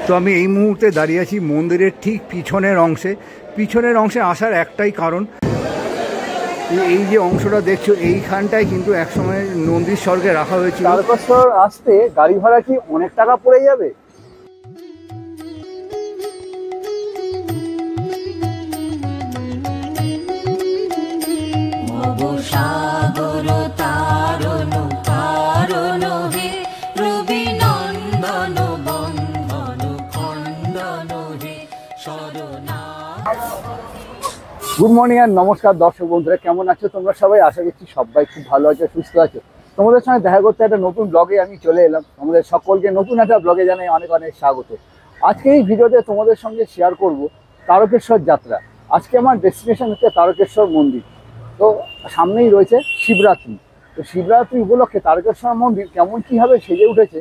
তো আমি এই মুহূর্তে দাঁড়িয়ে আছি মন্দিরের ঠিক পিছনের অংশে আসার একটাই কারণ, এই যে অংশটা দেখছো এইখানটায় কিন্তু একসময় নন্দীর স্বর্গে রাখা হয়েছিল। তারকেশ্বর আসতে গাড়ি ভাড়া কি অনেক টাকা পড়ে যাবে? গুড মর্নিং আর নমস্কার দর্শক বন্ধুরা, কেমন আছো তোমরা সবাই? আশা করছি সবাই খুব ভালো আছো, সুস্থ আছো। তোমাদের সঙ্গে দেখা করতে একটা নতুন ব্লগে আমি চলে এলাম। তোমাদের সকলকে নতুন একটা ব্লগে জানাই অনেক অনেক স্বাগত। আজকে এই ভিডিওতে তোমাদের সঙ্গে শেয়ার করব তারকেশ্বর যাত্রা। আজকে আমার ডেস্টিনেশন হচ্ছে তারকেশ্বর মন্দির। তো সামনেই রয়েছে শিবরাত্রি। তো শিবরাত্রি উপলক্ষে তারকেশ্বর মন্দির কেমন কীভাবে সেজে উঠেছে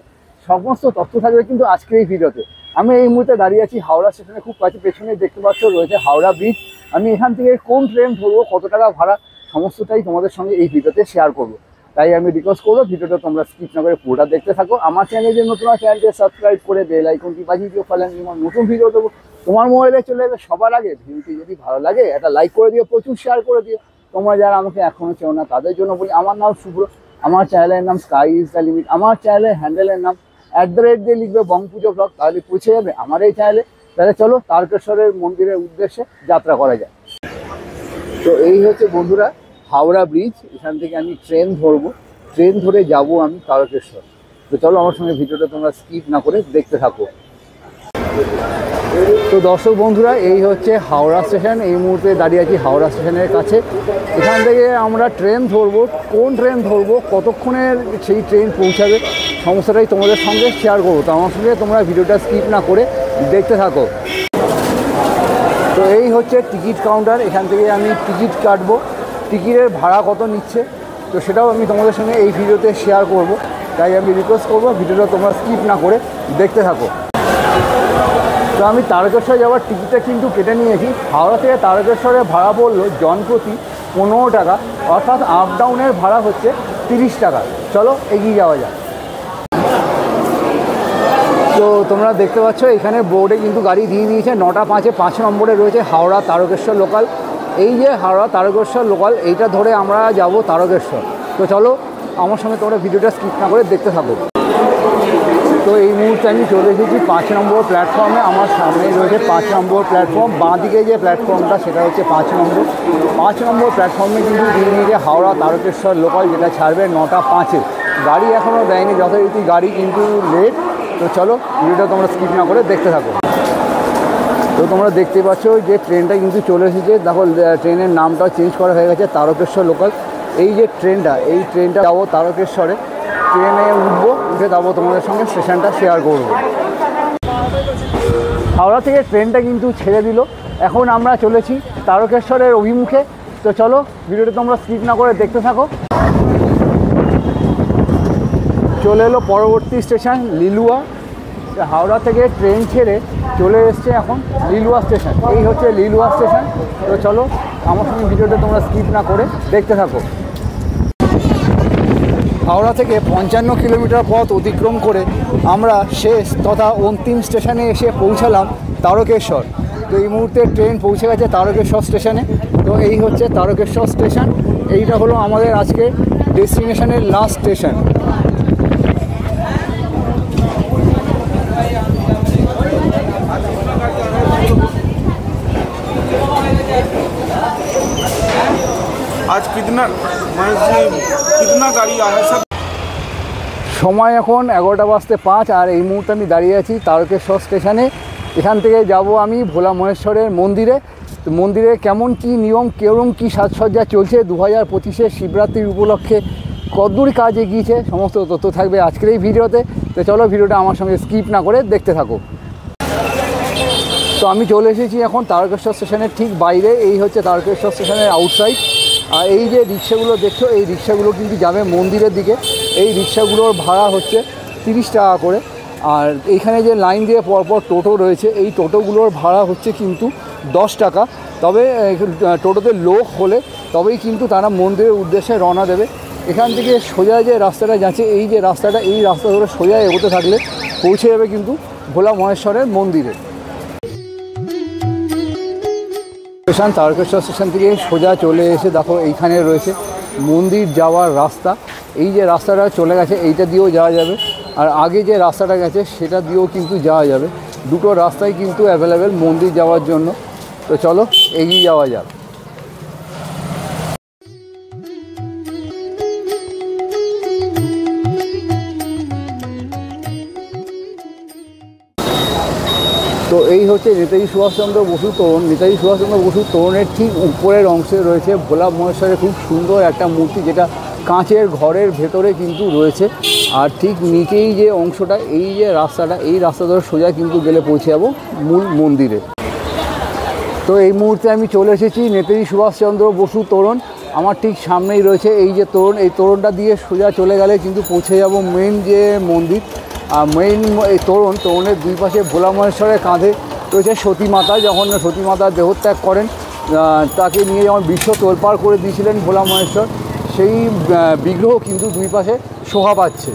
সমস্ত তথ্য থাকবে কিন্তু আজকের এই ভিডিওতে। আমি এই মুহূর্তে দাঁড়িয়ে আছি হাওড়া স্টেশনে খুব কাছে, পেছনে দেখতে পাচ্ছ রয়েছে হাওড়া ব্রিজ। আমি এখান থেকে কোন ট্রেন ধরবো, কত টাকা ভাড়া, সমস্তটাই তোমাদের সঙ্গে এই ভিডিওতে শেয়ার করবো। তাই আমি রিকোয়েস্ট করবো ভিডিওটা তোমরা স্কিপ না করে পুরোটা দেখতে থাকো। আমার চ্যানেলে যে নতুন চ্যানেলকে সাবস্ক্রাইব করে বেল আইকনটি বাজিয়ে দিও, ফলে আমি আমার নতুন ভিডিও দেবো তোমার মোবাইলে চলে যাবে সবার আগে। ভিডিওটি যদি ভালো লাগে একটা লাইক করে দিও, প্রচুর শেয়ার করে দিও। তোমরা যারা আমাকে এখনও চেও না তাদের জন্য বলি, আমার নাম শুভ্র, আমার চ্যানেলের নাম স্কাই ইজ দ্য লিমিট, আমার চ্যানেলের হ্যান্ডেলের নাম @ দিয়ে লিখবে বংপুজো ব্লগ, তাহলে পৌঁছে যাবে আমার এই চ্যানেলে। তাহলে চলো তারকেশ্বরের মন্দিরের উদ্দেশ্যে যাত্রা করা যায়। তো এই হচ্ছে বন্ধুরা হাওড়া ব্রিজ, এখান থেকে আমি ট্রেন ধরবো, ট্রেন ধরে যাব আমি তারকেশ্বর। তো চলো আমার সঙ্গে ভিডিওটা তোমরা স্কিপ না করে দেখতে থাকো। তো দর্শক বন্ধুরা, এই হচ্ছে হাওড়া স্টেশন। এই মুহূর্তে দাঁড়িয়ে আছি হাওড়া স্টেশনের কাছে। এখান থেকে আমরা ট্রেন ধরবো, কোন ট্রেন ধরবো, কতক্ষণের সেই ট্রেন পৌঁছাবে, সমস্যাটাই তোমাদের সঙ্গে শেয়ার করবো। তো আমার সঙ্গে তোমরা ভিডিওটা স্কিপ না করে দেখতে থাকো। তো এই হচ্ছে টিকিট কাউন্টার, এখান থেকে আমি টিকিট কাটবো। টিকিটের ভাড়া কত নিচ্ছে তো সেটাও আমি তোমাদের সঙ্গে এই ভিডিওতে শেয়ার করব। তাই আমি রিকোয়েস্ট করবো ভিডিওটা তোমরা স্কিপ না করে দেখতে থাকো। তো আমি তারকেশ্বর যাওয়ার টিকিটটা কিন্তু কেটে নিয়েছি। হাওড়া থেকে তারকেশ্বরের ভাড়া পড়লো জনপ্রতি 15 টাকা, অর্থাৎ আপ ডাউনের ভাড়া হচ্ছে 30 টাকা। চলো এগিয়ে যাওয়া যাক। তো তোমরা দেখতে পাচ্ছ এখানে বোর্ডে কিন্তু গাড়ি দিয়ে দিয়েছে 9টা 5-এ 5 নম্বরে রয়েছে হাওড়া তারকেশ্বর লোকাল। এই যে হাওড়া তারকেশ্বর লোকাল, এইটা ধরে আমরা যাব তারকেশ্বর। তো চলো আমার সঙ্গে তোমরা ভিডিওটা স্কিপ না করে দেখতে থাকো। তো এই মুহূর্তে আমি চলে এসেছি 5 নম্বর প্ল্যাটফর্মে। আমার সামনে রয়েছে 5 নম্বর প্ল্যাটফর্ম। বাঁ দিকে যে প্ল্যাটফর্মটা সেটা হচ্ছে 5 নম্বর। 5 নম্বর প্ল্যাটফর্মে কিন্তু দিয়ে নিয়েছে হাওড়া তারকেশ্বর লোকাল, যেটা ছাড়বে 9টা 5-এ। গাড়ি এখনও দেয়নি, যথারীতি গাড়ি কিন্তু লেট। তো চলো ভিডিওটা তোমরা স্কিপ না করে দেখতে থাকো। তো তোমরা দেখতে পাচ্ছ যে ট্রেনটা কিন্তু চলে এসেছে। দেখো ট্রেনের নামটাও চেঞ্জ করা হয়ে গেছে, তারকেশ্বর লোকাল। এই যে এই ট্রেনটা যাবো তারকেশ্বরে, ট্রেনে উঠবো, উঠে যাবো তোমাদের সঙ্গে স্টেশনটা শেয়ার করবো। হাওড়া থেকে ট্রেনটা কিন্তু ছেড়ে দিল, এখন আমরা চলেছি তারকেশ্বরের অভিমুখে। তো চলো ভিডিওটা তোমরা স্কিপ না করে দেখতে থাকো। চলে এলো পরবর্তী স্টেশন লিলুয়া। হাওড়া থেকে ট্রেন ছেড়ে চলে এসছে এখন লিলুয়া স্টেশন। এই হচ্ছে লিলুয়া স্টেশন। তো চলো আমার সঙ্গে ভিডিওটা তোমরা স্কিপ না করে দেখতে থাকো। হাওড়া থেকে 55 কিলোমিটার পথ অতিক্রম করে আমরা শেষ তথা অন্তিম স্টেশনে এসে পৌঁছালাম তারকেশ্বর। তো এই মুহূর্তে ট্রেন পৌঁছে গেছে তারকেশ্বর স্টেশনে। তো এই হচ্ছে তারকেশ্বর স্টেশন। এইটা হলো আমাদের আজকে ডেস্টিনেশনের লাস্ট স্টেশন। आज कितना गाड़ी आया सब? সময় এখন 11:05 আর এই মুহূর্তে আমি দাঁড়িয়ে আছি তারকেশ্বর স্টেশনে। এখান থেকে যাব আমি ভোলা মহেশ্বরের মন্দিরে। তো মন্দিরে কেমন কি নিয়ম, কেমন কি সাজসজ্জা চলছে, 2025-এর শিবরাত্রির উপলক্ষে কতদূর কাজ এগিয়েছে, সমস্ত তথ্য থাকবে আজকের এই ভিডিওতে। তো চলো ভিডিওটা আমার সঙ্গে স্কিপ না করে দেখতে থাকো। তো আমি চলে এসেছি এখন তারকেশ্বর স্টেশনের ঠিক বাইরে। এই হচ্ছে তারকেশ্বর স্টেশনের আউটসাইড। আর এই যে রিক্সাগুলো দেখছো, এই রিক্সাগুলো কিন্তু যাবে মন্দিরের দিকে। এই রিক্সাগুলোর ভাড়া হচ্ছে 30 টাকা করে। আর এইখানে যে লাইন দিয়ে পরপর টোটো রয়েছে, এই টোটোগুলোর ভাড়া হচ্ছে কিন্তু 10 টাকা। তবে টোটোতে লোক হলে তবেই কিন্তু তারা মন্দিরের উদ্দেশ্যে রওনা দেবে। এখান থেকে সোজা যে রাস্তাটা যাচ্ছে, এই যে রাস্তাটা, এই রাস্তা ধরে সোজা এগোতে থাকলে পৌঁছে যাবে কিন্তু ভোলা মহেশ্বরের মন্দিরে। স্টেশন তারকেশ্বর স্টেশন থেকে সোজা চলে এসে দেখো এইখানে রয়েছে মন্দির যাওয়ার রাস্তা। এই যে রাস্তাটা চলে গেছে এইটা দিয়েও যাওয়া যাবে, আর আগে যে রাস্তাটা গেছে সেটা দিয়েও কিন্তু যাওয়া যাবে। দুটো রাস্তাই কিন্তু অ্যাভেলেবেল মন্দির যাওয়ার জন্য। তো চলো এগিয়ে যাওয়া যাক। তো এই হচ্ছে নেতাজি সুভাষচন্দ্র বসু তোরণ। নেতাজি সুভাষচন্দ্র বসু তোরণের ঠিক উপরের অংশে রয়েছে ভোলা মহেশ্বরের খুব সুন্দর একটা মূর্তি, যেটা কাঁচের ঘরের ভেতরে কিন্তু রয়েছে। আর ঠিক নিচেই যে অংশটা, এই যে রাস্তাটা, এই রাস্তা ধরে সোজা কিন্তু গেলে পৌঁছে যাবো মূল মন্দিরে। তো এই মুহূর্তে আমি চলে এসেছি নেতাজি সুভাষচন্দ্র বসু তোরণ। আমার ঠিক সামনেই রয়েছে এই যে তোরণ। এই তোরণটা দিয়ে সোজা চলে গেলে কিন্তু পৌঁছে যাব মেন যে মন্দির। আর মেইন এই তোরণের দুই পাশে ভোলা মহেশ্বরের কাঁধে রয়েছে সতী মাতা। যখন সতী মাতা দেহত্যাগ করেন, তাকে নিয়ে যখন বিশ্ব তোলপাড় করে দিয়েছিলেন ভোলা মহেশ্বর, সেই বিগ্রহ কিন্তু দুই পাশে শোভা পাচ্ছে।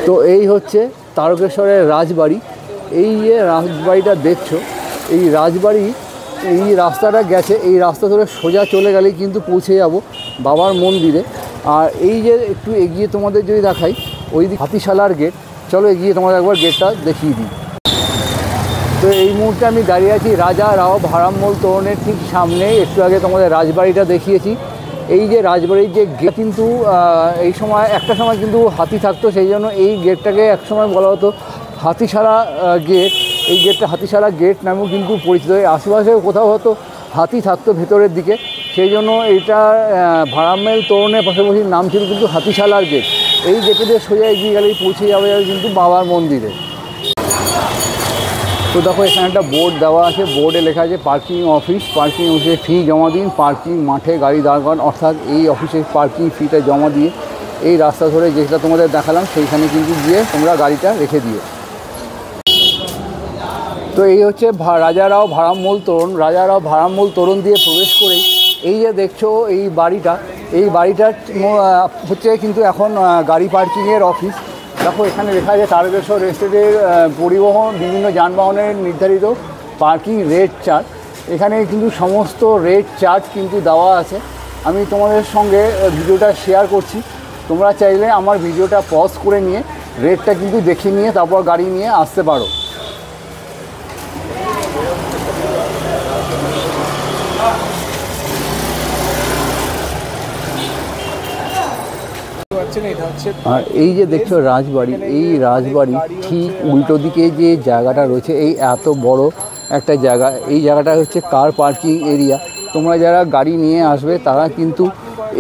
তো এই হচ্ছে তারকেশ্বরের রাজবাড়ি। এই যে রাজবাড়িটা দেখছো, এই রাজবাড়ি, এই রাস্তাটা গেছে, এই রাস্তা ধরে সোজা চলে গেলেই কিন্তু পৌঁছে যাব বাবার মন্দিরে। আর এই যে একটু এগিয়ে তোমাদের যদি দেখাই, ওই দিক হাতিশালার গেট। চলো এগিয়ে তোমাদের একবার গেটটা দেখিয়ে দিই। তো এই মুহূর্তে আমি দাঁড়িয়ে আছি রাজা রাও ভারামল তোরণের ঠিক সামনে। একটু আগে তোমাদের রাজবাড়িটা দেখিয়েছি। এই যে রাজবাড়ির যে গেট, কিন্তু এই সময় একটা সময় কিন্তু হাতি থাকতো, সেই জন্য এই গেটটাকে একসময় বলা হতো হাতিশালা গেট। এই গেটটা হাতিশালা গেট নামেও কিন্তু পরিচিত। এই আশেপাশে কোথাও হয়তো হাতি থাকতো ভেতরের দিকে, সেই জন্য এটা ভারামল তোরণের পাশাপাশি নাম ছিল কিন্তু হাতিশালার গেট। এই গেটে দিয়ে সোজা এগিয়ে গেলেই পৌঁছে যাবে কিন্তু বাবার মন্দিরে। তো দেখো এখানে একটা বোর্ড দেওয়া আছে, বোর্ডে লেখা আছে পার্কিং অফিস। পার্কিং অফিসে ফি জমা দিন, পার্কিং মাঠে গাড়ি দাঁড় করান। অর্থাৎ এই অফিসের পার্কিং ফিটা জমা দিয়ে এই রাস্তা ধরে যেটা তোমাদের দেখালাম সেইখানে কিন্তু গিয়ে তোমরা গাড়িটা রেখে দিও। তো এই হচ্ছে রাজারাও ভারামল তোরণ। রাজারাও ভারামল তোরণ দিয়ে প্রবেশ করেই এই যে দেখছো এই বাড়িটা, এই বাড়িটার হচ্ছে কিন্তু এখন গাড়ি পার্কিংয়ের অফিস। দেখো এখানে লেখা আছে তারকেশ্বর রেস্টেটের পরিবহন বিভিন্ন যানবাহনের নির্ধারিত পার্কিং রেট চার্জ। এখানে কিন্তু সমস্ত রেট চার্জ কিন্তু দেওয়া আছে। আমি তোমাদের সঙ্গে ভিডিওটা শেয়ার করছি, তোমরা চাইলে আমার ভিডিওটা পজ করে নিয়ে রেটটা কিন্তু দেখে নিয়ে তারপর গাড়ি নিয়ে আসতে পারো। আর এই যে দেখছো রাজবাড়ি, এই রাজবাড়ি ঠিক উল্টো দিকে যে জায়গাটা রয়েছে, এই এত বড় একটা জায়গা, এই জায়গাটা হচ্ছে কার পার্কিং এরিয়া। তোমরা যারা গাড়ি নিয়ে আসবে তারা কিন্তু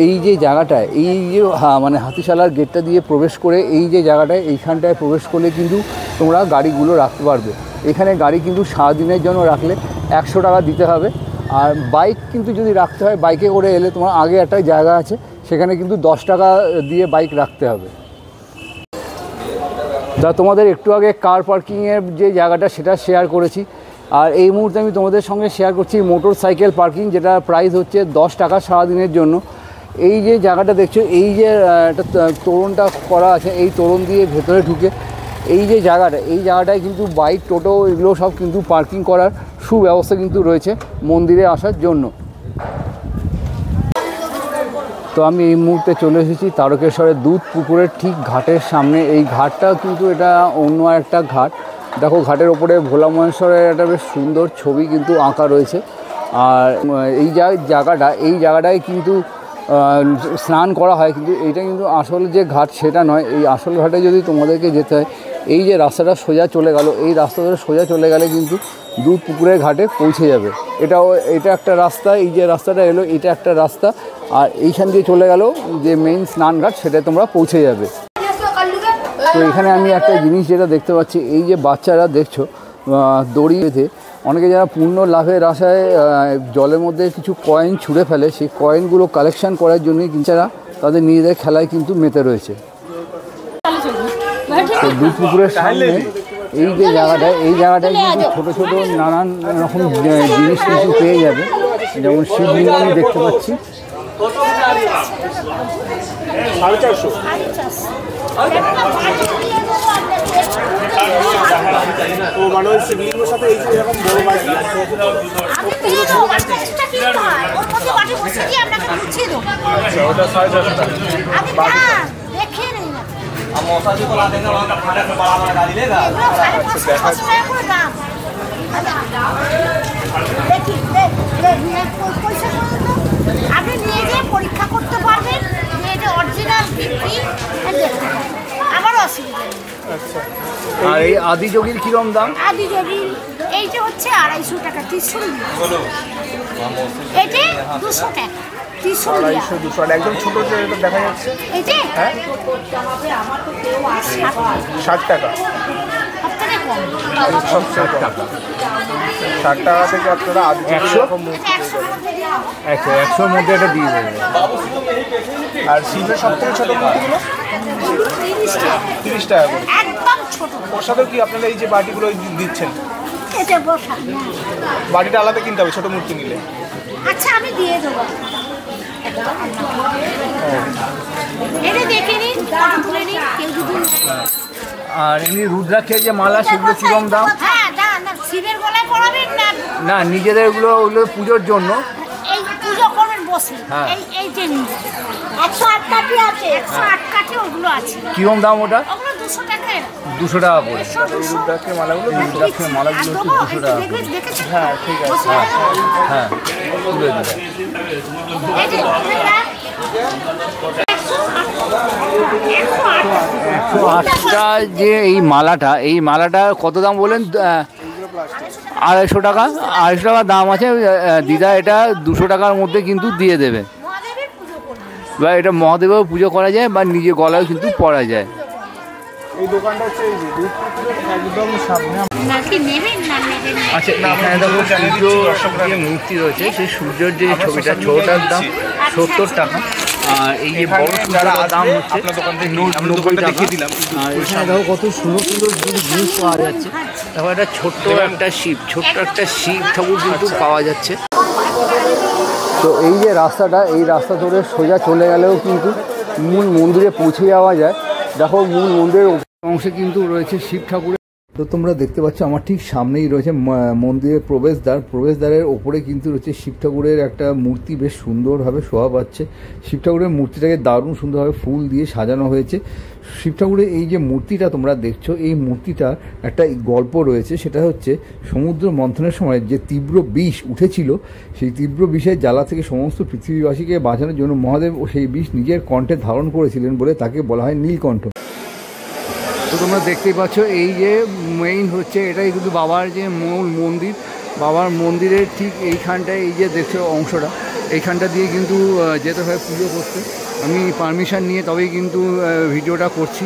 এই যে জায়গাটায়, এই যে মানে হাতিশালার গেটটা দিয়ে প্রবেশ করে এই যে জায়গাটায়, এইখানটায় প্রবেশ করলে কিন্তু তোমরা গাড়িগুলো রাখতে পারবে। এখানে গাড়ি কিন্তু সারাদিনের জন্য রাখলে 100 টাকা দিতে হবে। আর বাইক কিন্তু যদি রাখতে হয়, বাইকে করে এলে তোমার আগে একটা জায়গা আছে, সেখানে কিন্তু 10 টাকা দিয়ে বাইক রাখতে হবে। তা তোমাদের একটু আগে কার পার্কিংয়ের যে জায়গাটা সেটা শেয়ার করেছি। আর এই মুহূর্তে আমি তোমাদের সঙ্গে শেয়ার করছি মোটর সাইকেল পার্কিং, যেটা প্রাইস হচ্ছে 10 টাকা সারাদিনের জন্য। এই যে জায়গাটা দেখছো, এই যে একটা তোরণটা করা আছে, এই তোরণ দিয়ে ভেতরে ঢুকে এই যে জায়গাটা, এই জায়গাটায় কিন্তু বাইক, টোটো এগুলো সব কিন্তু পার্কিং করার সুব্যবস্থা কিন্তু রয়েছে মন্দিরে আসার জন্য। তো আমি এই মুহূর্তে চলে এসেছি তারকেশ্বরের দুধ পুকুরের ঠিক ঘাটের সামনে। এই ঘাটটা কিন্তু এটা অন্য একটা ঘাট। দেখো ঘাটের ওপরে ভোলা মহেশ্বরের একটা বেশ সুন্দর ছবি কিন্তু আঁকা রয়েছে। আর এই জায়গাটায় কিন্তু স্নান করা হয়, কিন্তু এইটা কিন্তু আসল যে ঘাট সেটা নয়। এই আসল ঘাটে যদি তোমাদেরকে যেতে হয়, এই যে রাস্তাটা সোজা চলে গেল, এই রাস্তা ধরে সোজা চলে গেলে কিন্তু দুধ পুকুরের ঘাটে পৌঁছে যাবে। এটা একটা রাস্তা, এই যে রাস্তাটা এলো এটা একটা রাস্তা, আর এইখান দিয়ে চলে গেল যে মেইন স্নানঘাট, সেটা তোমরা পৌঁছে যাবে। তো এখানে আমি একটা জিনিস যেটা দেখতে পাচ্ছি, এই যে বাচ্চারা দেখছো দড়ি বেঁধে, অনেকে যারা পূর্ণ লাভের আশায় জলের মধ্যে কিছু কয়েন ছুঁড়ে ফেলে, সেই কয়েনগুলো কালেকশন করার জন্যই বাচ্চারা তাদের নিজেদের খেলায় কিন্তু মেতে রয়েছে। তো দুধ পুকুরের সামনে এই যে জায়গাটায়, এই জায়গাটায় কিন্তু ছোটো ছোটো নানান রকম জিনিস কিন্তু পেয়ে যাবে। যেমন শিবলিঙ্গ আমি দেখতে পাচ্ছি, ও মানে ওই শিবলিঙ্গের সাথে এই যে এরকম বড় বাটি আচ্ছা ওটা 450 টাকা हम मौसा जी को ला देंगे वहाँ का फाटा से बड़ा वाला गाड़ी लेगा আপনি নিয়ে যেয়ে পরীক্ষা করতে পারবেন, এটা অরিজিনাল বিক্রি আমার অসুবিধা নেই। আর এই আদিযোগীর কিরম দাম? আদিযোগীর এইটা হচ্ছে 250 টাকা, ত্রিশুল এটা 200 টাকা, ত্রিশুল 250 আর একদম ছোট যে এটা দেখা যাচ্ছে এটা হ্যাঁ 60 টাকা, সবথেকে কম 60 টাকা। 60 টাকা থেকে আপনারা আদি 100 100 মধ্যে এটা দিয়ে দেবে। আর শিবের সবথেকে ছোট মূর্তিগুলো 30 টাকা করে একদম ছোট। ওর সাথে কি আপনারা এই যে বাটিগুলো দিচ্ছেন, এটা বসা বাটিটা আলাদা কিনতে হবে ছোট মূর্তি নিলে? আচ্ছা আমি দিয়ে দেবো, এটা দেখে নিন, তুলে নিন কেউ যদি আর এমনি রুদ্রাক্ষের যে মালা সেগুলো কিরম দাম? হ্যাঁ না শিবের গলায় পরাবেন না, না নিজেদের ওগুলো পুজোর জন্য এই পুজো করবেন বসে। হ্যাঁ। এই যে 108 কাঠি আছে, 108 কাঠি ওগুলো আছে। কিরম দাম ওটা? ওগুলো 200 টাকা, 200 টাকা করে। রুদ্রাক্ষের মালাগুলো রুদ্রাক্ষের মালাগুলো হচ্ছে 200 টাকা করে। দেখেছেন? হ্যাঁ ঠিক আছে। হ্যাঁ তুলে দেবে। এই যে 108টা যে এই মালাটা কত দাম বলেন? 250 টাকা। 250 টাকা দাম আছে দিদা, এটা 200 টাকার মধ্যে কিন্তু দিয়ে দেবে। মহাদেবের পুজো করবেন, বা এটা মহাদেবেও পুজো করা যায় বা নিজে গলায়ও কিন্তু পরা যায়। এই দোকানটা হচ্ছে এই যে দুধপুকুরের একদম সামনে। নাকি নেবেন না নেবেন না? আচ্ছা এখানে দেখো সূর্য যে মূর্তি রয়েছে সেই সূর্যের যে ছবিটা, ছোটার দাম 70 টাকা। আর এই যে বড় সূর্যটার দাম হচ্ছে আপনার দোকান থেকে 90 টাকা। দেখিয়ে দিলাম। আর এখানে দেখো কত সুন্দর সুন্দর জিনিস পাওয়া যাচ্ছে। দেখো একটা ছোট্ট একটা শিব ঠাকুর কিন্তু পাওয়া যাচ্ছে। তো এই যে রাস্তাটা, এই রাস্তা ধরে সোজা চলে গেলেও কিন্তু মূল মন্দিরে পৌঁছে যাওয়া যায়। দেখো মূল মন্দিরের অংশে কিন্তু রয়েছে শিব ঠাকুরের। তো তোমরা দেখতে পাচ্ছ আমার ঠিক সামনেই রয়েছে মন্দিরের প্রবেশদ্বারের ওপরে কিন্তু রয়েছে শিব ঠাকুরের একটা মূর্তি, বেশ সুন্দরভাবে শোভা পাচ্ছে। শিব ঠাকুরের মূর্তিটাকে দারুণ সুন্দরভাবে ফুল দিয়ে সাজানো হয়েছে। শিব ঠাকুরের এই যে মূর্তিটা তোমরা দেখছো, এই মূর্তিটা একটা গল্প রয়েছে, সেটা হচ্ছে সমুদ্র মন্থনের সময় যে তীব্র বিষ উঠেছিল, সেই তীব্র বিষের জ্বালা থেকে সমস্ত পৃথিবীবাসীকে বাঁচানোর জন্য মহাদেব সেই বিষ নিজের কণ্ঠে ধারণ করেছিলেন বলে তাকে বলা হয় নীলকণ্ঠ। তো তোমরা দেখতেই পাচ্ছ এই যে মেইন হচ্ছে এটাই কিন্তু বাবার যে মূল মন্দির, বাবার মন্দিরের ঠিক এইখানটায় এই যে দেখছো অংশটা, এইখানটা দিয়ে কিন্তু যেতে হয় পুজো করতে। আমি পারমিশন নিয়ে তবেই কিন্তু ভিডিওটা করছি।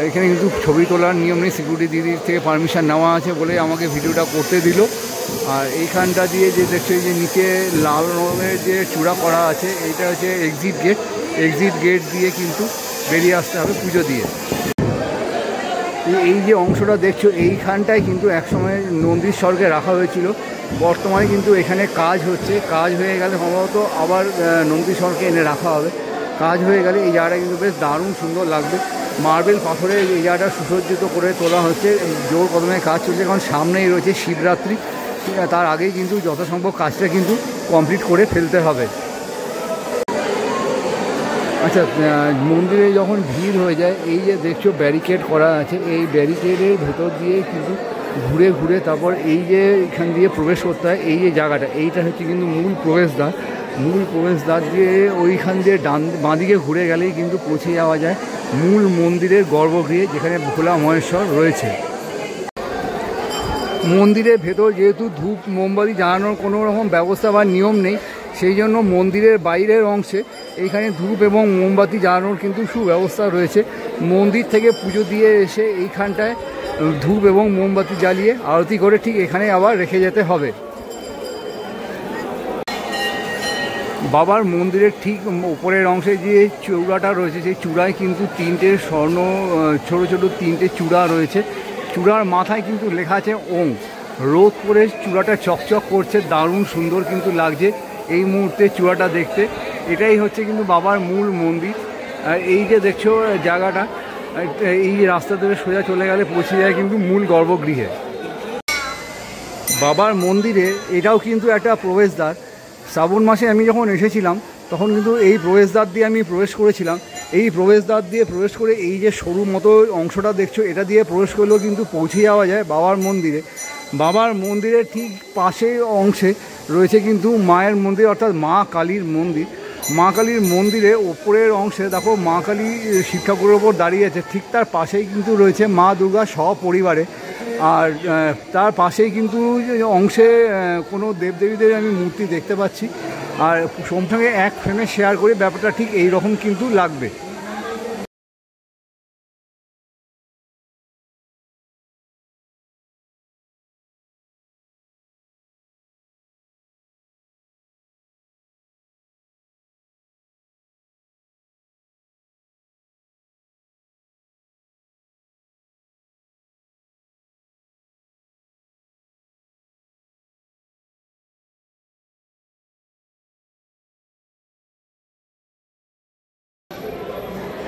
এখানে কিন্তু ছবি তোলার নিয়ম নেই, সিকিউরিটি দিদির থেকে পারমিশন নেওয়া আছে বলে আমাকে ভিডিওটা করতে দিল। আর এইখানটা দিয়ে যে দেখছো এই যে নিচে লাল রঙের যে চূড়া করা আছে, এইটা হচ্ছে এক্সিট গেট দিয়ে কিন্তু বেরিয়ে আসতে হবে পুজো দিয়ে। এই যে অংশটা দেখছো এইখানটায় কিন্তু একসময় নন্দীর স্বর্গে রাখা হয়েছিল, বর্তমানে কিন্তু এখানে কাজ হচ্ছে। কাজ হয়ে গেলে সম্ভবত আবার নন্দীর স্বর্গে এনে রাখা হবে। কাজ হয়ে গেলে এই জায়গাটা কিন্তু বেশ দারুণ সুন্দর লাগবে। মার্বেল পাথরে এই জায়গাটা সুসজ্জিত করে তোলা হচ্ছে, জোর কদমে কাজ চলছে, কারণ সামনেই রয়েছে শিবরাত্রি। তার আগেই কিন্তু যথাসম্ভব কাজটা কিন্তু কমপ্লিট করে ফেলতে হবে। আচ্ছা মন্দিরে যখন ভিড় হয়ে যায়, এই যে দেখছো ব্যারিকেড করা আছে, এই ব্যারিকেডের ভেতর দিয়ে কিন্তু ঘুরে ঘুরে তারপর এই যে এখান দিয়ে প্রবেশ করতে হয়। এই যে জায়গাটা, এইটা হচ্ছে কিন্তু মূল প্রবেশদ্বার দিয়ে ওইখান দিয়ে বাঁদিকে ঘুরে গেলেই কিন্তু পৌঁছে যাওয়া যায় মূল মন্দিরের গর্ভগৃহে, যেখানে ভোলা মহেশ্বর রয়েছে। মন্দিরের ভেতর যেহেতু ধূপ মোমবাতি জ্বালানোর কোনো রকম ব্যবস্থা বা নিয়ম নেই, সেই জন্য মন্দিরের বাইরের অংশে এইখানে ধূপ এবং মোমবাতি জ্বালানোর কিন্তু সুব্যবস্থা রয়েছে। মন্দির থেকে পুজো দিয়ে এসে এইখানটায় ধূপ এবং মোমবাতি জ্বালিয়ে আরতি করে ঠিক এখানে আবার রেখে যেতে হবে। বাবার মন্দিরের ঠিক উপরের অংশে যে চূড়াটা রয়েছে, সেই চূড়ায় কিন্তু তিনটে ছোটো ছোটো তিনটে চূড়া রয়েছে। চূড়ার মাথায় কিন্তু লেখা আছে ওং। রোদ করে চূড়াটা চকচক করছে, দারুণ সুন্দর কিন্তু লাগছে এই মুহূর্তে চূড়াটা দেখতে। এটাই হচ্ছে কিন্তু বাবার মূল মন্দির। আর এই যে দেখছো জায়গাটা, এই রাস্তা ধরে সোজা চলে গেলে পৌঁছে যায় কিন্তু মূল গর্ভগৃহে। বাবার মন্দিরে এটাও কিন্তু একটা প্রবেশদ্বার। শ্রাবণ মাসে আমি যখন এসেছিলাম তখন কিন্তু এই প্রবেশদ্বার দিয়ে আমি প্রবেশ করেছিলাম। এই প্রবেশদ্বার দিয়ে প্রবেশ করে এই যে সরু মতো অংশটা দেখছো, এটা দিয়ে প্রবেশ করলেও কিন্তু পৌঁছে যাওয়া যায় বাবার মন্দিরে। বাবার মন্দিরের ঠিক পাশের অংশে রয়েছে কিন্তু মায়ের মন্দির, অর্থাৎ মা কালীর মন্দির। মা কালীর মন্দিরে ওপরের অংশে দেখো মা কালী শিবঠাকুরের ওপর দাঁড়িয়ে আছে, ঠিক তার পাশেই কিন্তু রয়েছে মা দুর্গা সপরিবারে। আর তার পাশেই কিন্তু অংশে কোনো দেবদেবীদের আমি মূর্তি দেখতে পাচ্ছি। আর সঙ্গে এক ফ্রেমে শেয়ার করে ব্যাপারটা ঠিক এই রকম কিন্তু লাগবে।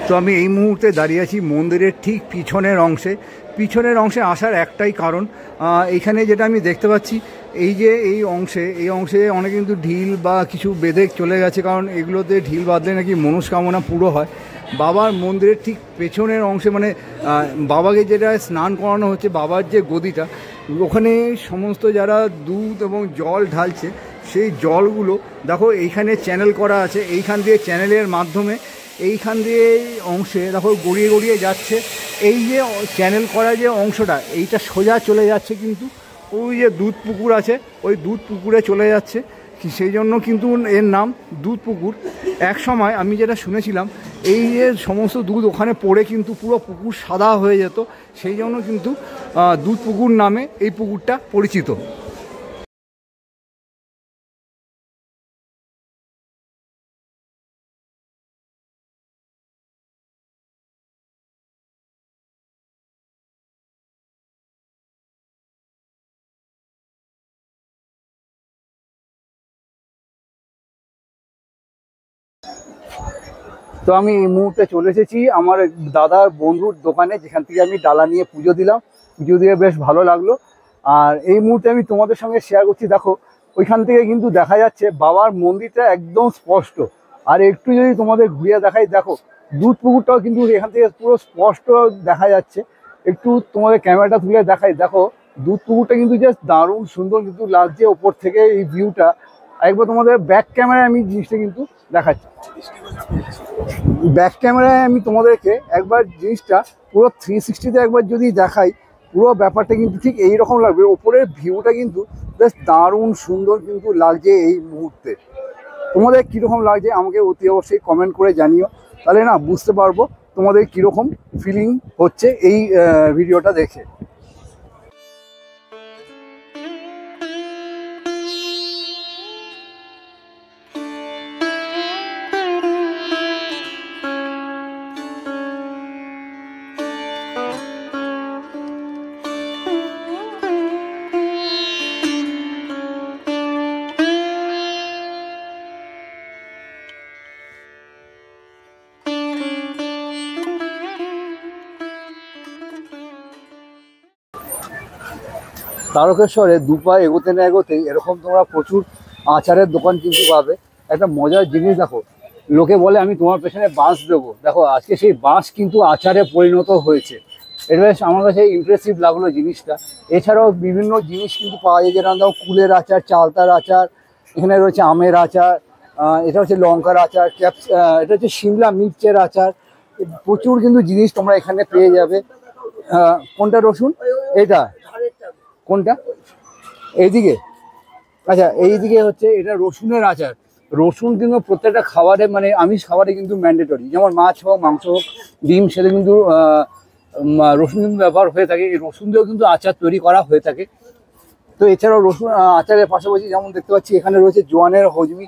তো আমি এই মুহূর্তে দাঁড়িয়ে আছি মন্দিরের ঠিক পিছনের অংশে। পিছনের অংশে আসার একটাই কারণ, এইখানে যেটা আমি দেখতে পাচ্ছি এই যে এই অংশে অনেক কিন্তু ঢিল বা কিছু বেঁধে চলে গেছে, কারণ এগুলোতে ঢিল বাঁধলে নাকি মনস্কামনা পুরো হয়। বাবার মন্দিরের ঠিক পেছনের অংশে মানে বাবাকে যেটা স্নান করানো হচ্ছে, বাবার যে গদিটা, ওখানে সমস্ত যারা দুধ এবং জল ঢালছে সেই জলগুলো দেখো এইখানে চ্যানেল করা আছে। এইখান দিয়ে চ্যানেলের মাধ্যমে এইখান দিয়ে অংশে দেখো গড়িয়ে গড়িয়ে যাচ্ছে। এই যে চ্যানেল করা যে অংশটা, এইটা সোজা চলে যাচ্ছে কিন্তু ওই যে দুধ পুকুর আছে, ওই দুধ পুকুরে চলে যাচ্ছে। সেই জন্য কিন্তু এর নাম দুধ পুকুর। এক সময় আমি যেটা শুনেছিলাম, এই যে সমস্ত দুধ ওখানে পড়ে কিন্তু পুরো পুকুর সাদা হয়ে যেত, সেই জন্য কিন্তু দুধ পুকুর নামে এই পুকুরটা পরিচিত। তো আমি এই মুহূর্তে চলে এসেছি আমার দাদার বন্ধুর দোকানে, যেখান থেকে আমি ডালা নিয়ে পুজো দিলাম। পুজো দিয়ে বেশ ভালো লাগলো। আর এই মুহূর্তে আমি তোমাদের সঙ্গে শেয়ার করছি, দেখো ওইখান থেকে কিন্তু দেখা যাচ্ছে বাবার মন্দিরটা একদম স্পষ্ট। আর একটু যদি তোমাদের ঘুরিয়ে দেখাই, দেখো দুধ পুকুরটাও কিন্তু এখান থেকে পুরো স্পষ্ট দেখা যাচ্ছে। একটু তোমাদের ক্যামেরাটা তুলে দেখাই, দেখো দুধ পুকুরটা কিন্তু জাস্ট দারুণ সুন্দর কিন্তু লাগছে ওপর থেকে এই ভিউটা। একবার তোমাদের ব্যাক ক্যামেরায় আমি জিনিসটা কিন্তু দেখাচ্ছি। ব্যাক ক্যামেরায় আমি তোমাদেরকে একবার জিনিসটা পুরো 360-তে একবার যদি দেখাই, পুরো ব্যাপারটা কিন্তু ঠিক এই রকম লাগবে। ওপরের ভিউটা কিন্তু বেশ দারুণ সুন্দর কিন্তু লাগছে এই মুহূর্তে। তোমাদের কীরকম লাগছে আমাকে অতি অবশ্যই কমেন্ট করে জানিও, তাহলে না বুঝতে পারবো তোমাদের কীরকম ফিলিং হচ্ছে এই ভিডিওটা দেখে। তারকেশ্বরে দুপা এগোতে না এগোতেই এরকম তোমরা প্রচুর আচারের দোকান কিন্তু পাবে। একটা মজার জিনিস দেখো, লোকে বলে আমি তোমার পেছনে বাঁশ দেবো, দেখো আজকে সেই বাঁশ কিন্তু আচারে পরিণত হয়েছে। এটা বেশ আমার কাছে ইমপ্রেসিভ লাগলো জিনিসটা। এছাড়াও বিভিন্ন জিনিস কিন্তু পাওয়া যায়, যেরকম দেখো কুলের আচার, চালতার আচার, এখানে রয়েছে আমের আচার, এটা হচ্ছে লঙ্কার আচার, এটা হচ্ছে শিমলা মির্চের আচার। প্রচুর কিন্তু জিনিস তোমরা এখানে পেয়ে যাবে। কোনটা রসুন? এটা কোনটা? এইদিকে? আচ্ছা, এইদিকে হচ্ছে এটা রসুনের আচার। রসুন কিন্তু প্রত্যেকটা খাবারে মানে আমিষ খাবারে কিন্তু ম্যান্ডেটরি, যেমন মাছ হোক, মাংস হোক, ডিম, সেটা কিন্তু রসুন কিন্তু ব্যবহার হয়ে থাকে। এই রসুন দিয়েও কিন্তু আচার তৈরি করা হয়ে থাকে। তো এছাড়াও রসুন আচারের পাশাপাশি যেমন দেখতে পাচ্ছি এখানে রয়েছে জোয়ানের হজমি।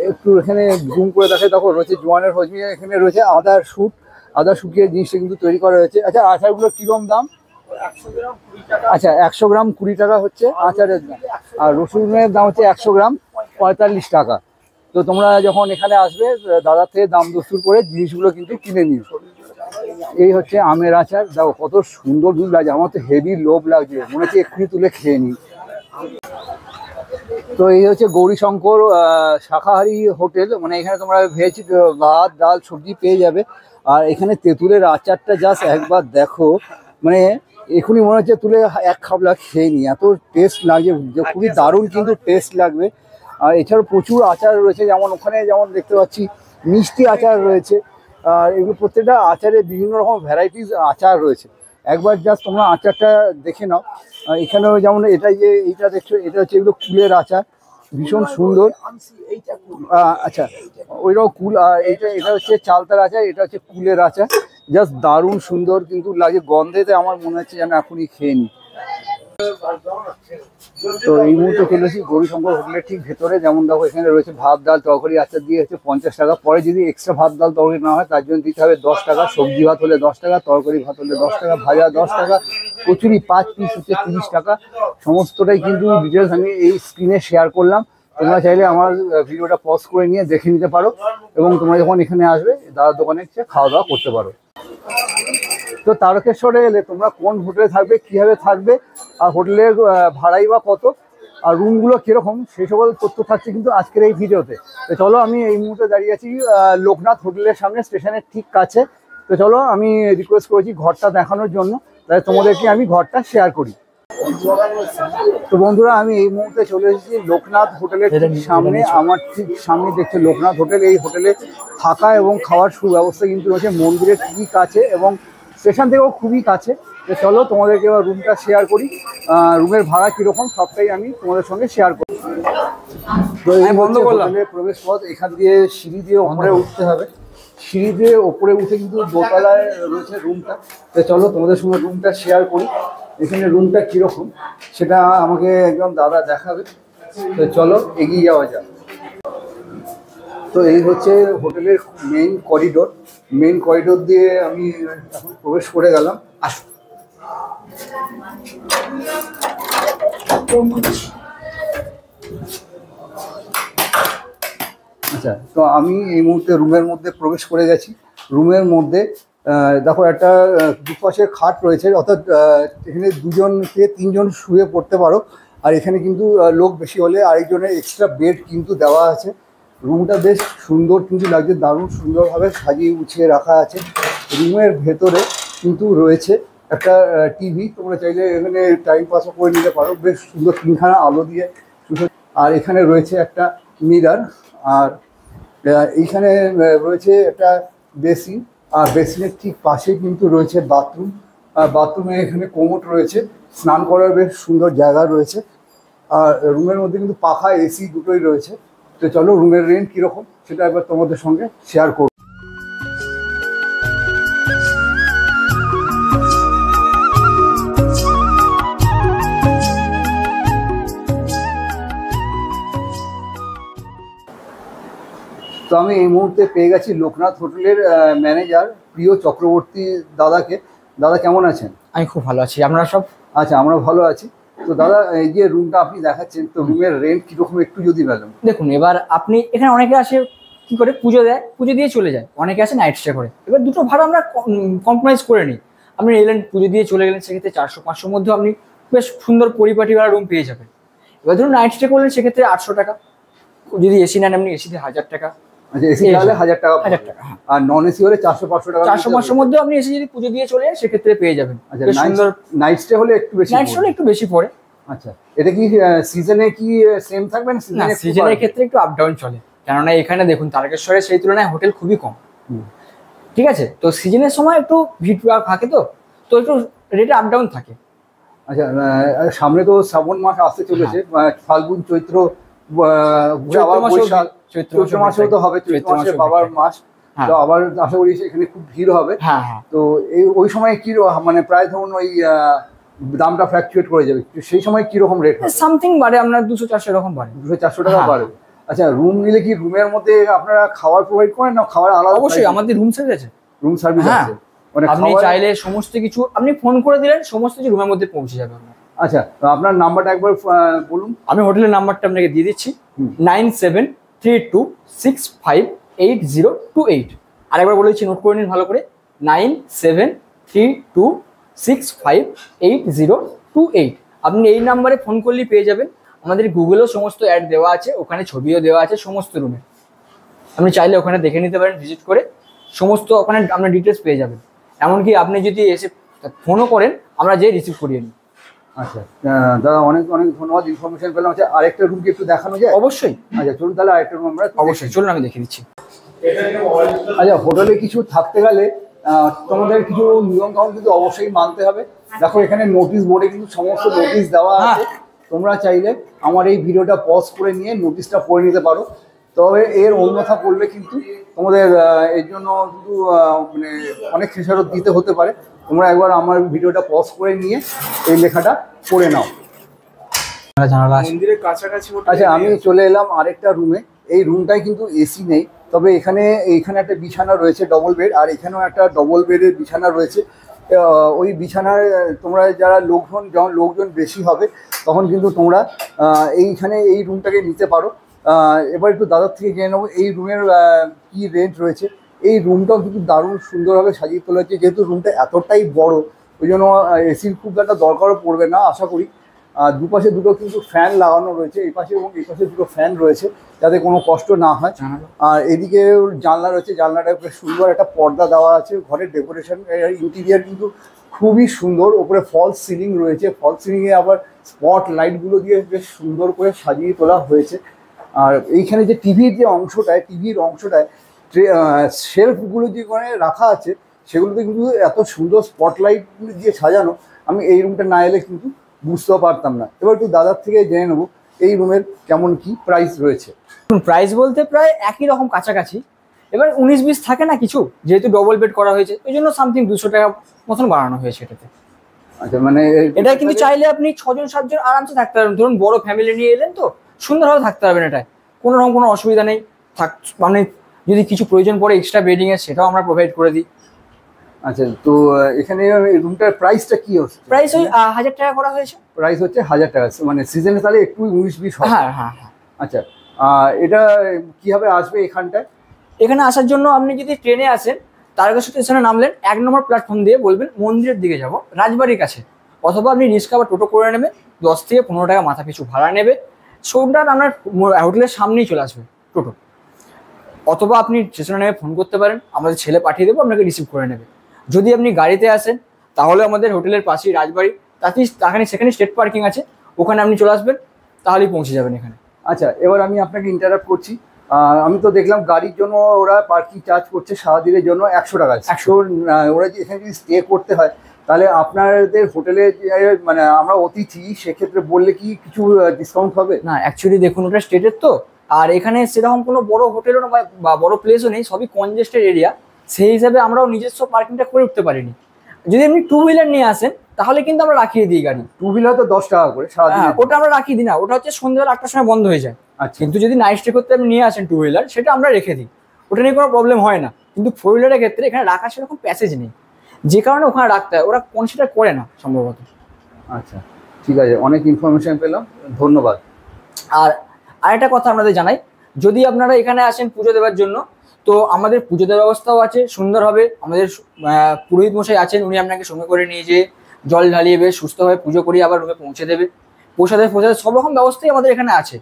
একটু এখানে জুম করে দেখায়, দেখো রয়েছে জোয়ানের হজমি। এখানে রয়েছে আদার শুট, আদা শুকিয়ে জিনিসটা কিন্তু তৈরি করা হয়েছে। আচ্ছা, আচারগুলো কীরকম দাম? 100 গ্রাম 20 টাকা। আচ্ছা, 100 গ্রাম 20 টাকা হচ্ছে আচারের দাম। আর রসুনের দাম হচ্ছে 100 গ্রাম 45 টাকা। তো তোমরা যখন এখানে আসবে দাদার থেকে দাম দস্তুর করে জিনিসগুলো কিন্তু কিনে নিও। এই হচ্ছে আমের আচার। দেখো কত সুন্দর দুধ লাগছে, আমার তো হেভি লোভ লাগছে, মনে হচ্ছে এক্ষুনি তুলে খেয়ে নিই। তো এই হচ্ছে গৌরীশঙ্কর শাকাহারি হোটেল, মানে এখানে তোমরা ভেজ ভাত ডাল সবজি পেয়ে যাবে। আর এখানে তেঁতুলের আচারটা জাস্ট একবার দেখো, মানে এখনই মনে হচ্ছে তুলে এক খাবলা খেয়ে নিই, এত টেস্ট লাগছে, খুবই দারুণ কিন্তু টেস্ট লাগবে। আর এছাড়াও প্রচুর আচার রয়েছে, যেমন ওখানে যেমন দেখতে পাচ্ছি মিষ্টি আচার রয়েছে। আর এগুলো প্রত্যেকটা আচারে বিভিন্ন রকম ভ্যারাইটিস আচার রয়েছে, একবার জাস্ট তোমরা আচারটা দেখে নাও। এখানেও যেমন এটা যে এইটা দেখছো, এটা হচ্ছে এগুলো কুলের আচার, ভীষণ সুন্দর। আচ্ছা, ওইটাও কুল। আর এটা হচ্ছে চালতার আচার, এটা হচ্ছে কুলের আচার, জাস্ট দারুণ সুন্দর কিন্তু লাগে, গন্ধেতে আমার মনে হচ্ছে যেন এখনই খেয়ে নিই। তো এই মুহূর্তে চলেছি গৌরীশঙ্কর হোটেলের ঠিক ভেতরে। যেমন দেখো এখানে রয়েছে ভাত ডাল তরকারি আচার দিয়ে হচ্ছে 50 টাকা, পরে যদি এক্সট্রা ভাত ডাল তরকারি না হয় তার জন্য দিতে হবে 10 টাকা, সবজি ভাত হলে 10 টাকা, তরকারি ভাত হলে 10 টাকা, ভাজা 10 টাকা, কচুরি 5 পিস হচ্ছে 30 টাকা। সমস্তটাই কিন্তু ডিটেলস আমি এই স্ক্রিনে শেয়ার করলাম, তোমরা চাইলে আমার ভিডিওটা পজ করে নিয়ে দেখে নিতে পারো, এবং তোমরা যখন এখানে আসবে দাদার দোকানে খাওয়া দাওয়া করতে পারো। তো তারকেশ্বরে এলে তোমরা কোন হোটেলে থাকবে, কীভাবে থাকবে, আর হোটেলের ভাড়াই বা কত, আর রুমগুলো কীরকম, সেই সকল তথ্য থাকছে কিন্তু আজকের এই ভিডিওতে। তো চলো, আমি এই মুহূর্তে দাঁড়িয়ে আছি লোকনাথ হোটেলের সামনে, স্টেশনের ঠিক কাছে। তো চলো, আমি রিকোয়েস্ট করেছি ঘরটা দেখানোর জন্য, তাই তোমাদেরকে আমি ঘরটা শেয়ার করি। তো বন্ধুরা, আমি এই মুহূর্তে চলে এসেছি লোকনাথ হোটেলের ঠিক সামনে। আমার ঠিক সামনে দেখছে লোকনাথ হোটেল। এই হোটেলে থাকা এবং খাওয়ার সুব্যবস্থা কিন্তু রয়েছে মন্দিরের খুবই কাছে এবং স্টেশন থেকেও খুবই কাছে। তো চলো, তোমাদেরকে এবার রুমটা শেয়ার করি, রুমের ভাড়া কীরকম সবটাই আমি তোমাদের সঙ্গে শেয়ার করি। তো এই বন্ধ করলাম প্রবেশ পথ, এখান দিয়ে সিঁড়ি দিয়ে ওপরে উঠতে হবে। সিঁড়ি দিয়ে ওপরে উঠে কিন্তু দোতলায় রয়েছে রুমটা। তো চলো, তোমাদের সঙ্গে রুমটা শেয়ার করি। এখানে রুমটা কীরকম সেটা আমাকে একদম দাদা দেখাবে। তো চলো, এগিয়ে যাওয়া যাক। তো এই হচ্ছে হোটেলের মেইন করিডোর। মেইন করিডোর দিয়ে আমি এখন প্রবেশ করে গেলাম। আসো। আচ্ছা, তো আমি এই মুহূর্তে রুমের মধ্যে প্রবেশ করে গেছি। রুমের মধ্যে দেখো একটা দুপাশে খাট রয়েছে, অর্থাৎ এখানে 2জন থেকে 3জন শুয়ে পড়তে পারো। আর এখানে কিন্তু লোক বেশি হলে আরেকজনের এক্সট্রা বেড কিন্তু দেওয়া আছে। রুমটা বেশ সুন্দর কিন্তু লাগছে, দারুণ সুন্দরভাবে সাজিয়ে গুছিয়ে রাখা আছে। রুমের ভেতরে কিন্তু রয়েছে একটা টিভি, তোমরা চাইলে এখানে টাইম পাসও করে নিতে পারো, বেশ সুন্দর 3খানা আলো দিয়ে। আর এখানে রয়েছে একটা মিরার, আর এইখানে রয়েছে একটা বেসিন, আর বেসিনের ঠিক পাশে কিন্তু রয়েছে বাথরুম। আর বাথরুমে এখানে কোমোড রয়েছে, স্নান করার বেশ সুন্দর জায়গা রয়েছে। আর রুমের মধ্যে কিন্তু পাখা এসি দুটোই রয়েছে। তো চলো, রুমের রেন্ট কীরকম সেটা একবার তোমাদের সঙ্গে শেয়ার করব। তো আমি এই মুহূর্তে পেয়ে গেছি লোকনাথ হোটেলের ম্যানেজার প্রিয় চক্রবর্তী দাদাকে। দাদা, কেমন আছেন? আমি খুব ভালো আছি, আপনারা সব? আচ্ছা, আমরা ভালো আছি। তো দাদা, এই যে রুমটা আপনি দেখাচ্ছেন, তো রুমের রেন্ট কীরকম একটু যদি বলেন। দেখুন, এবার আপনি এখানে অনেকে আসে কি করে, পুজো দেয়, পুজো দিয়ে চলে যায়, অনেকে আসে নাইট স্টে করে। এবার দুটো ভাড়া আমরা কম্প্রোমাইজ করে নিই। আপনি এলেন, পুজো দিয়ে চলে গেলেন, সেক্ষেত্রে 400-500 মধ্যে আপনি বেশ সুন্দর পরিপাটিওয়ালা রুম পেয়ে যাবেন। এবার ধরুন নাইট স্টে করলেন, সেক্ষেত্রে 800 টাকা। যদি এসি নেন আপনি, এসিতে 1000 টাকা। আচ্ছা, এসি হলে 1000 টাকা। 1000 টাকা। আর নন এসি হলে 400-500 টাকা। 400-500 মধ্যে আপনি এসে যদি পুজো দিয়ে চলে যান, সেক্ষেত্রে পেয়ে যাবেন। আচ্ছা, সুন্দর নাইট স্টে হলে একটু বেশি, নাইট স্টে হলে একটু বেশি পড়ে। আচ্ছা, এটা কি সিজনে কি সেম থাকবে না? সিজনের ক্ষেত্রে একটু আপ ডাউন চলে, কেননা এখানে দেখুন তারকেশ্বরে সেই তুলনায় হোটেল খুবই কম। ঠিক আছে, তো সিজনের সময় একটু ভিড় থাকে, তো একটু রেটে আপ ডাউন থাকে। আচ্ছা, সামনে তো শ্রাবণ মাস আসতে চলেছে, ফাল্গুন চৈত্র চৈত্র মাসেও তো হবে, চৈত্র মাসে বাবার মাস। তো আবার আশা করি এখানে খুব ভিড় হবে। তো এই ওই সময় কি মানে প্রায় ধরুন ওই দামটা ফ্ল্যাকচুয়েট করে যাবে, সেই সময় কিরকম রেট হবে? সামথিং বাড়ে, আপনার 200-400 এরকম বাড়ে। 200-400 টাকা বাড়ে। আচ্ছা, রুম নিলে কি রুমের মধ্যে আপনারা খাবার প্রোভাইড করেন না খাবার আলাদা? অবশ্যই, আমাদের রুম সার্ভিস আছে। রুম সার্ভিস আছে, মানে আপনি চাইলে সমস্ত কিছু আপনি ফোন করে দিলেন, সমস্ত কিছু রুমের মধ্যে পৌঁছে যাবে আপনার। আচ্ছা, আপনার নাম্বারটা একবার বলুন। আমি হোটেলের নাম্বারটা আপনাকে দিয়ে দিচ্ছি, 9732658028। আরেকবার বলে দিচ্ছি, নোট করে নিন ভালো করে, 9732658028। আপনি এই নাম্বারে ফোন করলেই পেয়ে যাবেন। আমাদের গুগলেও সমস্ত অ্যাড দেওয়া আছে, ওখানে ছবিও দেওয়া আছে সমস্ত রুমে। আপনি চাইলে ওখানে দেখে নিতে পারেন, ভিজিট করে সমস্ত ওখানে আপনার ডিটেলস পেয়ে যাবেন। এমনকি আপনি যদি এসে ফোনও করেন, আমরা যেয়ে রিসিভ করিয়ে নিই। আচ্ছা দাদা, অনেক অনেক ধন্যবাদ, ইনফরমেশন পেলাম। আচ্ছা, আরেকটা রুম কি একটু দেখানো যায়? অবশ্যই। আচ্ছা চলুন তাহলে আরেকটা রুম আমরা অবশ্যই চলুন, আমি দেখিয়ে দিচ্ছি। আচ্ছা, হোটেলে কিছু থাকতে গেলে তোমাদের কিছু নিয়ম কানুন কিন্তু অবশ্যই মানতে হবে। দেখো এখানে নোটিশ বোর্ডে কিন্তু সমস্ত নোটিশ দেওয়া আছে। তোমরা চাইলে আমার এই ভিডিওটা পজ করে নিয়ে নোটিশটা পড়ে নিতে পারো। তবে এর অন্যথা করলে কিন্তু তোমাদের এর জন্য কিন্তু মানে অনেক খেসারত দিতে হতে পারে। তোমরা একবার আমার ভিডিওটা পজ করে নিয়ে এই লেখাটা পড়ে নাও। মন্দিরের কাছাকাছি। আচ্ছা, আমি চলে এলাম আরেকটা রুমে। এই রুমটায় কিন্তু এসি নেই, তবে এখানে একটা বিছানা রয়েছে ডবল বেড, আর এখানেও একটা ডবল বেডের বিছানা রয়েছে। ওই বিছানার তোমরা যারা যখন লোকজন বেশি হবে তখন কিন্তু তোমরা এইখানে এই রুমটাকে নিতে পারো। এবার একটু দাদার থেকে জেনে নেবো এই রুমের কী রেন্ট রয়েছে। এই রুমটাও কিন্তু দারুণ সুন্দরভাবে সাজিয়ে তোলা হয়েছে। যেহেতু রুমটা এতটাই বড়, ওই জন্য এসির খুব একটা দরকারও পড়বে না আশা করি। দুপাশে দুটো কিন্তু ফ্যান লাগানো রয়েছে, এই পাশে এবং এই পাশে দুটো ফ্যান রয়েছে, যাতে কোনো কষ্ট না হয়। আর এদিকে জানলা রয়েছে, জানলাটা বেশ সুন্দর একটা পর্দা দেওয়া আছে। ঘরের ডেকোরেশন ইন্টিরিয়ার কিন্তু খুবই সুন্দর। ওপরে ফলস সিলিং রয়েছে, ফলস সিলিংয়ে আবার স্পট লাইটগুলো দিয়ে বেশ সুন্দর করে সাজিয়ে তোলা হয়েছে। আর এইখানে যে টিভির অংশটায় শেলফগুলো যেখানে রাখা আছে সেগুলোতে কিন্তু এত সুন্দর স্পটলাইট দিয়ে সাজানো, আমি এই রুমটা না এলে কিন্তু বুঝতেও পারতাম না। এবার একটু দাদার থেকে জেনে নেবো এই রুমের কেমন কি প্রাইস রয়েছে। প্রাইস বলতে প্রায় একই রকম কাছাকাছি। এবার 19-20 থাকে না কিছু, যেহেতু ডবল বেড করা হয়েছে ওই জন্য সামথিং 200 টাকা মতন বাড়ানো হয়েছে এটাতে। আচ্ছা, মানে এটা কিন্তু চাইলে আপনি 6-7 জন আরামসে থাকতে পারবেন। ধরুন বড় ফ্যামিলি নিয়ে এলেন তো সুন্দরভাবে থাকতে পারবেন, এটায় কোনো রকম কোনো অসুবিধা নেই। মানে যদি কিছু প্রয়োজন পড়ে এক্সট্রা বেডিং এর, সেটাও আমরা প্রোভাইড করে দিই। আচ্ছা, তো এখানে রুমটার প্রাইসটা কি হচ্ছে? প্রাইস ওই 1000 টাকা করা হয়েছে। প্রাইস হচ্ছে 1000 টাকা, মানে সিজনে তাহলে একটু 19-20 হবে। হ্যাঁ হ্যাঁ হ্যাঁ। আচ্ছা, এটা কিভাবে আসবে এখানটায়? এখানে আসার জন্য আপনি যদি ট্রেনে আসেন, তারকেশ্বর স্টেশনে নামলেন, 1 নম্বর প্ল্যাটফর্ম দিয়ে বলবেন মন্দিরের দিকে যাব, রাজবাড়ির কাছে। অথবা আপনি রিক্সা বা টোটো করে নেবেন, 10 থেকে 15 টাকা মাথা পিছু ভাড়া নেবে। সবটা আপনার হোটেলের সামনেই চলে আসবে টোটো। অথবা আপনি স্টেশনে নেমে ফোন করতে পারেন, আমাদের ছেলে পাঠিয়ে দেবো, আপনাকে রিসিভ করে নেবে। যদি আপনি গাড়িতে আসেন তাহলে আমাদের হোটেলের পাশেই রাজবাড়ি, সেখানে স্টেট পার্কিং আছে, ওখানে আপনি চলে আসবেন, তাহলেই পৌঁছে যাবেন এখানে। আচ্ছা, এবার আমি আপনাকে ইন্টারাপ্ট করছি। আমি তো দেখলাম গাড়ির জন্য ওরা পার্কিং চার্জ করছে সারাদিনের জন্য 100 টাকা। 100 ওরা এখানে যদি স্টে করতে হয় তাহলে আপনাদের হোটেলে মানে আমরা অতিথি, সেক্ষেত্রে বললে কি কিছু ডিসকাউন্ট হবে? না, অ্যাকচুয়ালি দেখুন ওটা স্টেটের তো, আর এখানে সেরকম কোনো বড় হোটেলও না বা বড় প্লেসও নেই, সবই কনজেস্টেড এরিয়া। সেই হিসাবে আমরাও নিজস্ব পার্কিংটা করে উঠতে পারিনি। যদি আপনি 2 হুইলার নিয়ে আসেন তাহলে কিন্তু আমরা রাখিয়ে দিই গাড়ি। 2 হুইলার তো 10 টাকা করে সারাদিন। ওটা আমরা রাখিয়ে দিই না, ওটা হচ্ছে সন্ধ্যাবেলা 8টার সময় বন্ধ হয়ে যায়। আচ্ছা, কিন্তু যদি নাইট স্টে করতে আপনি নিয়ে আসেন 2 হুইলার, সেটা আমরা রেখে দিই, ওটা নিয়ে কোনো প্রবলেম হয় না। কিন্তু 4 হুইলারের ক্ষেত্রে এখানে রাখার সেরকম প্যাসেজ নেই, যে কারণে ওখানে রাখতে হয়, ওরা কনসিডার করে না সম্ভবত। আচ্ছা ঠিক আছে, অনেক ইনফরমেশন পেলাম, ধন্যবাদ। আর আরেকটা কথা আপনাদের জানাই, যদি আপনারা এখানে আসেন পুজো দেওয়ার জন্য, তো আমাদের পুজো দেওয়ার ব্যবস্থাও আছে সুন্দরভাবে। আমাদের পুরোহিত মশাই আছেন, উনি আপনাকে সঙ্গে করে নিয়ে যেয়ে জল ঢালিয়ে বেশ সুস্থভাবে পুজো করিয়ে আবার রুমে পৌঁছে দেবে। প্রসাদের সব রকম ব্যবস্থাই আমাদের এখানে আছে।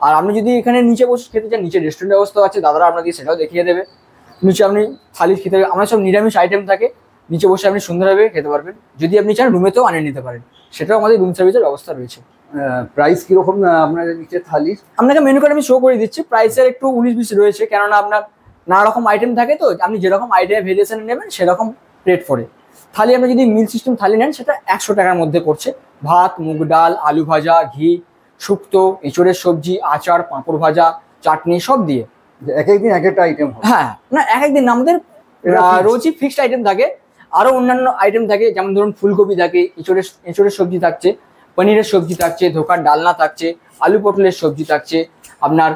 আর আপনি যদি এখানে নিচে বসে খেতে চান, নিচে রেস্টুরেন্ট ব্যবস্থা আছে, দাদারা আপনাকে সেটাও দেখিয়ে দেবে। নিচে আপনি থালি খেতে, আমরা সব নিরামিষ আইটেম থাকে, নিচে বসে আপনি সুন্দরভাবে খেতে পারবেন। যদি আপনি চান রুমেতেও আনিয়ে নিতে পারেন, সেটাও আমাদের রুম সার্ভিসের ব্যবস্থা রয়েছে। প্রাইস কীরকম আপনার নিচে থালির? আপনাকে মেনু কার্ড আমি শো করে দিচ্ছি। প্রাইসের একটু 19-20 রয়েছে, কেননা আপনার নানা রকম আইটেম থাকে, তো আপনি যেরকম আইটেম ভেরিয়েশন নেবেন সেরকম রেট পড়ে। থালি আপনি যদি মিল সিস্টেম থালি নেন, সেটা 100 টাকার মধ্যে পড়ছে। ভাত, মুগ ডাল, আলু ভাজা, ঘি, শুক্তো, এঁচড়ের সবজি, আচার, পাঁপড় ভাজা, চাটনি সব দিয়ে। এক একদিন এক একটা আইটেম? হ্যাঁ, না এক একদিন আমাদের রোজই ফিক্সড আইটেম থাকে। আরও অন্যান্য আইটেম থাকে, যেমন ধরুন ফুলকপি থাকে, এঁচড়ের সবজি থাকছে, পনিরের সবজি থাকছে, ধোকার ডালনা থাকছে, আলু পটলের সবজি থাকছে, আপনার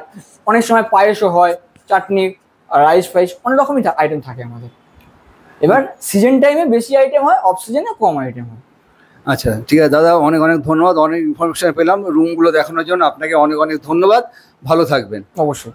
অনেক সময় পায়েসও হয়, চাটনি, রাইস ফাইস, অনেক রকমই আইটেম থাকে আমাদের। এবার সিজন টাইমে বেশি আইটেম হয়, অফ সিজনে কম আইটেম হয়। আচ্ছা ঠিক আছে দাদা, অনেক অনেক ধন্যবাদ, অনেক ইনফরমেশন পেলাম রুমগুলো দেখানোর জন্য। আপনাকে অনেক অনেক ধন্যবাদ, ভালো থাকবেন। অবশ্যই।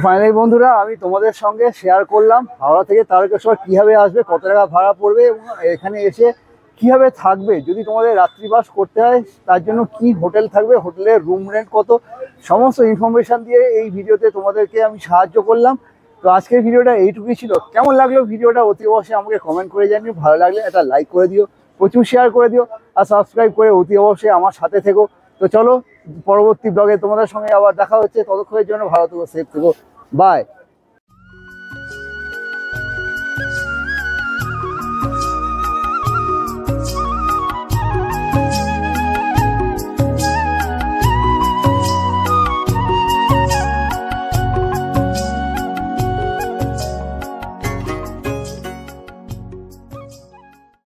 ফাইনালি বন্ধুরা আমি তোমাদের সঙ্গে শেয়ার করলাম হাওড়া থেকে তারকেশ্বর কীভাবে আসবে, কত টাকা ভাড়া পড়বে এবং এখানে এসে কীভাবে থাকবে, যদি তোমাদের রাত্রিবাস করতে হয় তার জন্য কি হোটেল থাকবে, হোটেলের রুম রেন্ট কত, সমস্ত ইনফরমেশান দিয়ে এই ভিডিওতে তোমাদেরকে আমি সাহায্য করলাম। তো আজকের ভিডিওটা এইটুকুই ছিল। কেমন লাগলো ভিডিওটা অতি অবশ্যই আমাকে কমেন্ট করে জানিও, ভালো লাগলে একটা লাইক করে দিও, প্রচুর শেয়ার করে দিও আর সাবস্ক্রাইব করে অতি অবশ্যই আমার সাথে থেকো। তো চলো পরবর্তী ব্লগে তোমাদের সঙ্গে আবার দেখা হচ্ছে, ততক্ষণের জন্য ভালো থেকো, সেফ থেকো, বাই।